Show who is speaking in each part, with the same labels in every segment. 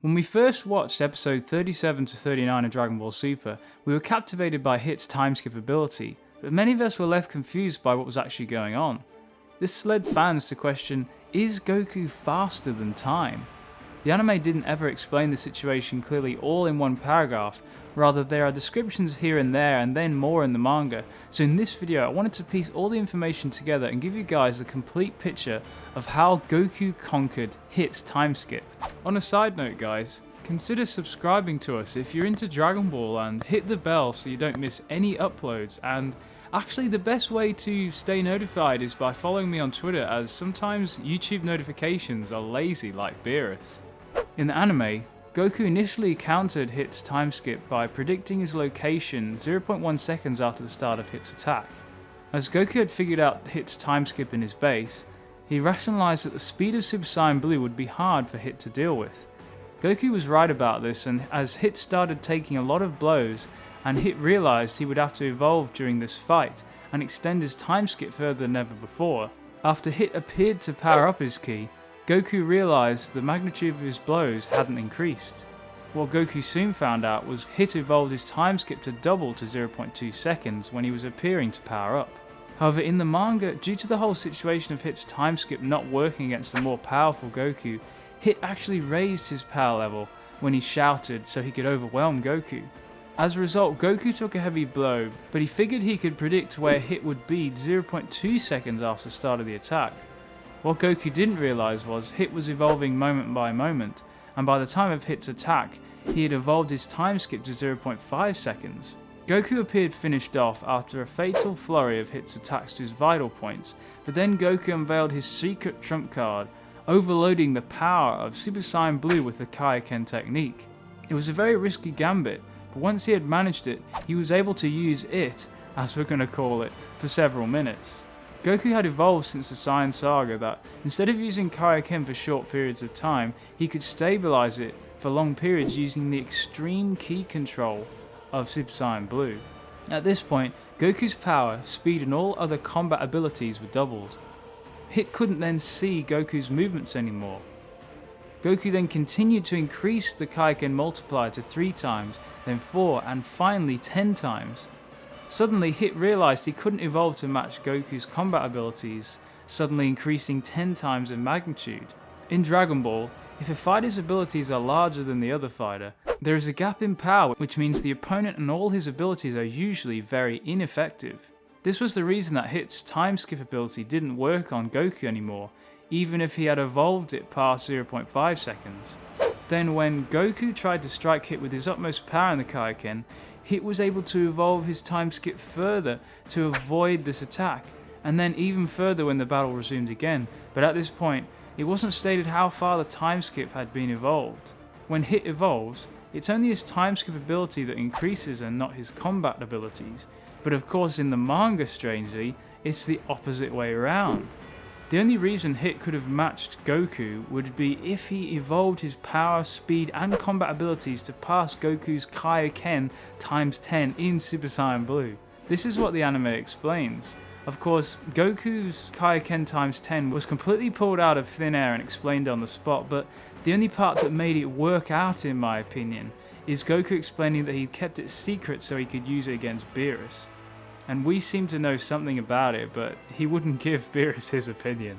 Speaker 1: When we first watched episode 37 to 39 of Dragon Ball Super, we were captivated by Hit's time skip ability, but many of us were left confused by what was actually going on. This led fans to question, is Goku faster than time? The anime didn't ever explain the situation clearly all in one paragraph, rather there are descriptions here and there and then more in the manga, so in this video I wanted to piece all the information together and give you guys the complete picture of how Goku conquered Hit's time skip. On a side note guys, consider subscribing to us if you're into Dragon Ball and hit the bell so you don't miss any uploads, and actually the best way to stay notified is by following me on Twitter, as sometimes YouTube notifications are lazy like Beerus. In the anime, Goku initially countered Hit's time skip by predicting his location 0.1 seconds after the start of Hit's attack. As Goku had figured out Hit's time skip in his base, he rationalized that the speed of Super Saiyan Blue would be hard for Hit to deal with. Goku was right about this, and as Hit started taking a lot of blows, and Hit realized he would have to evolve during this fight and extend his time skip further than ever before. After Hit appeared to power up his ki, Goku realized the magnitude of his blows hadn't increased. What Goku soon found out was Hit evolved his time skip to double to 0.2 seconds when he was appearing to power up. However, in the manga, due to the whole situation of Hit's time skip not working against the more powerful Goku, Hit actually raised his power level when he shouted so he could overwhelm Goku. As a result, Goku took a heavy blow, but he figured he could predict where Hit would be 0.2 seconds after the start of the attack. What Goku didn't realize was Hit was evolving moment by moment, and by the time of Hit's attack, he had evolved his time skip to 0.5 seconds. Goku appeared finished off after a fatal flurry of Hit's attacks to his vital points, but then Goku unveiled his secret trump card, overloading the power of Super Saiyan Blue with the Kaioken technique. It was a very risky gambit, but once he had managed it, he was able to use it, as we're going to call it, for several minutes. Goku had evolved since the Saiyan Saga that instead of using Kaioken for short periods of time, he could stabilize it for long periods using the extreme ki control of Super Saiyan Blue. At this point, Goku's power, speed and all other combat abilities were doubled. Hit couldn't then see Goku's movements anymore. Goku then continued to increase the Kaioken multiplier to 3 times, then 4 and finally 10 times. Suddenly Hit realized he couldn't evolve to match Goku's combat abilities, suddenly increasing 10 times in magnitude. In Dragon Ball, if a fighter's abilities are larger than the other fighter, there is a gap in power, which means the opponent and all his abilities are usually very ineffective. This was the reason that Hit's time skip ability didn't work on Goku anymore, even if he had evolved it past 0.5 seconds. Then when Goku tried to strike Hit with his utmost power in the Kaioken, Hit was able to evolve his time skip further to avoid this attack, and then even further when the battle resumed again, but at this point, it wasn't stated how far the time skip had been evolved. When Hit evolves, it's only his time skip ability that increases and not his combat abilities, but of course in the manga, strangely, it's the opposite way around. The only reason Hit could have matched Goku would be if he evolved his power, speed and combat abilities to pass Goku's Kaioken times 10 in Super Saiyan Blue. This is what the anime explains. Of course, Goku's Kaioken times 10 was completely pulled out of thin air and explained on the spot, but the only part that made it work out in my opinion is Goku explaining that he'd kept it secret so he could use it against Beerus. And we seem to know something about it, but he wouldn't give Beerus his opinion.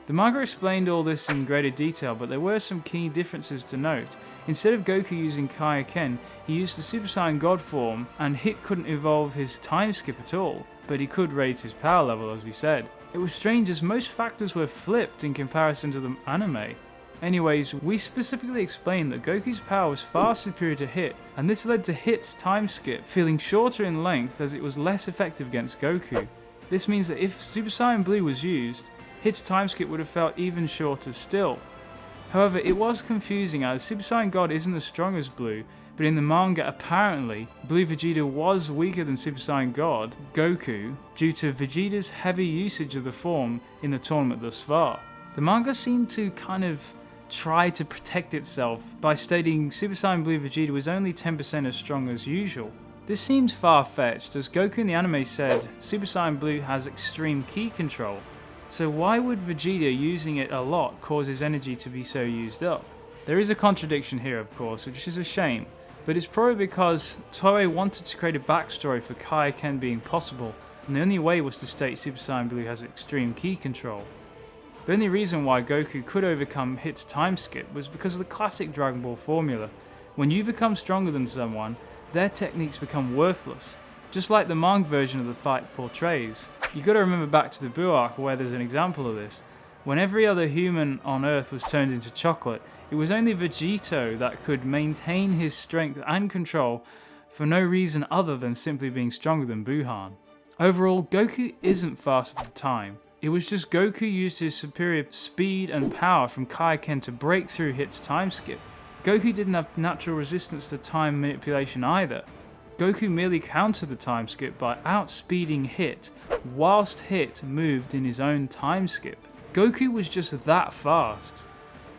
Speaker 1: The manga explained all this in greater detail, but there were some key differences to note. Instead of Goku using Kaioken, he used the Super Saiyan God form, and Hit couldn't evolve his time skip at all, but he could raise his power level as we said. It was strange as most factors were flipped in comparison to the anime. Anyways, we specifically explained that Goku's power was far superior to Hit, and this led to Hit's time skip feeling shorter in length as it was less effective against Goku. This means that if Super Saiyan Blue was used, Hit's time skip would have felt even shorter still. However, it was confusing as Super Saiyan God isn't as strong as Blue, but in the manga apparently, Blue Vegeta was weaker than Super Saiyan God, Goku, due to Vegeta's heavy usage of the form in the tournament thus far. The manga seemed to kind of try to protect itself by stating Super Saiyan Blue Vegeta was only 10% as strong as usual. This seems far-fetched, as Goku in the anime said Super Saiyan Blue has extreme ki control, so why would Vegeta using it a lot cause his energy to be so used up? There is a contradiction here, of course, which is a shame, but it's probably because Toei wanted to create a backstory for Kaioken being possible, and the only way was to state Super Saiyan Blue has extreme ki control. The only reason why Goku could overcome Hit's time skip was because of the classic Dragon Ball formula. When you become stronger than someone, their techniques become worthless, just like the manga version of the fight portrays. You gotta remember back to the Buu arc where there's an example of this. When every other human on Earth was turned into chocolate, it was only Vegito that could maintain his strength and control for no reason other than simply being stronger than Buuhan. Overall, Goku isn't fast at the time. It was just Goku used his superior speed and power from Kaioken to break through Hit's time skip. Goku didn't have natural resistance to time manipulation either. Goku merely countered the time skip by outspeeding Hit whilst Hit moved in his own time skip. Goku was just that fast.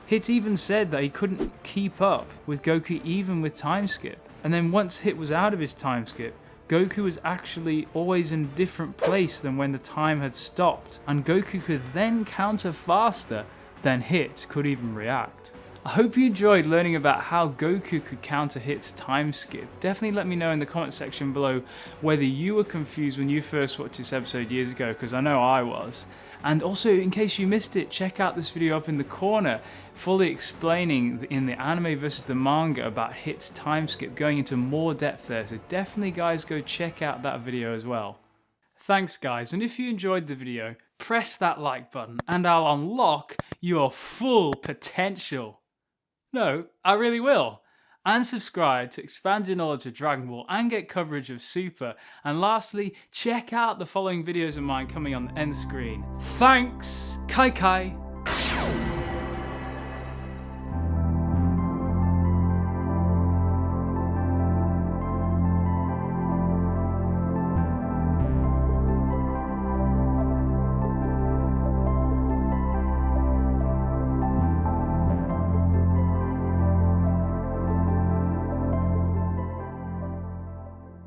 Speaker 1: Hit even said that he couldn't keep up with Goku even with time skip. And then once Hit was out of his time skip, Goku was actually always in a different place than when the time had stopped, and Goku could then counter faster than Hit could even react. I hope you enjoyed learning about how Goku could counter Hit's time skip. Definitely let me know in the comment section below whether you were confused when you first watched this episode years ago, because I know I was. And also, in case you missed it, check out this video up in the corner, fully explaining in the anime versus the manga about Hit's time skip, going into more depth there. So definitely guys, go check out that video as well. Thanks guys, and if you enjoyed the video, press that like button and I'll unlock your full potential. No, I really will. And subscribe to expand your knowledge of Dragon Ball and get coverage of Super. And lastly, check out the following videos of mine coming on the end screen. Thanks! Kai Kai!